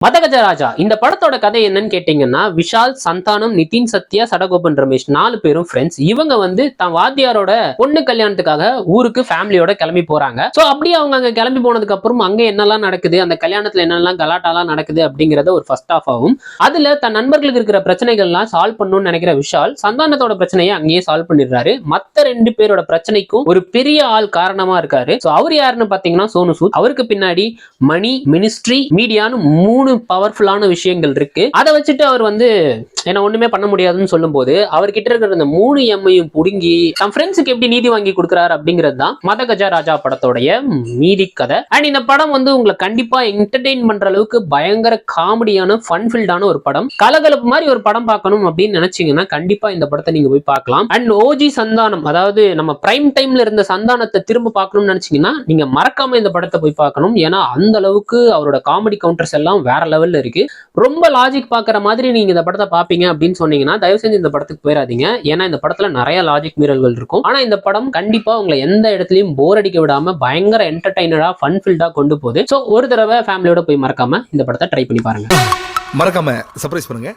மதகஜராஜா இந்த படத்தோட கதை என்னன்னு கேட்டீங்கன்னா, விஷால், சந்தானம், நிதின் சத்யா, சடகோபன் ரமேஷ் 4 பேரும் ஃப்ரெண்ட்ஸ். இவங்க வந்து தன் வாத்தியாரோட பொண்ணு கல்யாணத்துக்காக ஊருக்கு ஃபேமிலியோட கிளம்பி போறாங்க. சோ அப்படியே அவங்க அங்க கிளம்பி போனதுக்கு அப்புறம் அங்க என்னெல்லாம் நடக்குது, அந்த கல்யாணத்துல என்னெல்லாம் கலாட்டாலாம் நடக்குது அப்படிங்கறத ஒரு ஃபர்ஸ்ட் ஹாஃப் ஆகும். அதுல தன் நண்பர்களுக்கு இருக்கிற பிரச்சனைகள்லாம் சால்வ் பண்ணணும்னு நினைக்கிற விஷால் சந்தானத்தோட பிரச்சனையை அங்கேயே சால்வ் பண்ணிடுறாரு. மத்த 2 பேரோட பிரச்சனைக்கும் ஒரு பெரிய ஆள் காரணமா இருக்காரு. சோ அவர் யாருன்னு பாத்தீங்கன்னா சோனு சூத். அவருக்கு பின்னாடி மணி, மினிஸ்ட்ரி, மீடியான்னு 3 பவர்ஃபுல்லான விஷயங்கள் இருக்கு. அதை வச்சுட்டு அவர் வந்து என்ன ஒண்ணுமே பண்ண முடியாதுன்னு சொல்லும் போது அவர்கிட்ட இருக்கிற அந்த 3 எம்மையும் புடுங்கி தம் ஃப்ரெண்ட்ஸுக்கு எப்படி நீதி வாங்கி கொடுக்குறாரு அப்படிங்கிறது தான் மதகஜராஜா படத்தோடைய மீதி கதை. அண்ட் இந்த படம் வந்து உங்களை கண்டிப்பா என்டர்டெயின் பண்ற அளவுக்கு பயங்கர காமெடியான ஃபன்ஃபில்டான ஒரு படம். கலகலப்பு மாதிரி ஒரு படம் பார்க்கணும் அப்படின்னு நினைச்சீங்கன்னா கண்டிப்பா இந்த படத்தை நீங்க போய் பார்க்கலாம். அண்ட் ஓஜி சந்தானம், அதாவது நம்ம பிரைம் டைம்ல இருந்த சந்தானத்தை திரும்ப பார்க்கணும்னு நினைச்சீங்கன்னா நீங்க மறக்காம இந்த படத்தை போய் பார்க்கணும். ஏன்னா அந்த அளவுக்கு அவரோட காமெடி கவுண்டர்ஸ் எல்லாம் வேற லெவல்ல இருக்கு. ரொம்ப லாஜிக் பாக்குற மாதிரி நீங்க இந்த படத்தை பாப்பீங்க அப்படின்னு சொன்னீங்கன்னா தயவு செஞ்சு இந்த படத்துக்கு போயிடாதீங்க. ஏன்னா இந்த படத்துல நிறைய லாஜிக் மீறல்கள் இருக்கும். ஆனா இந்த படம் கண்டிப்பா உங்களை எந்த இடத்துலயும் போர் அடிக்க விடாம பயங்கர என்டர்டைனரா ஃபன்ஃபில்டா கொண்டு போகுது. சோ ஒரு தடவை ஃபேமிலியோட போய் மறக்காம இந்த படத்தை ட்ரை பண்ணி பாருங்க. மறக்காம சர்ப்ரைஸ் பண்ணுங்க.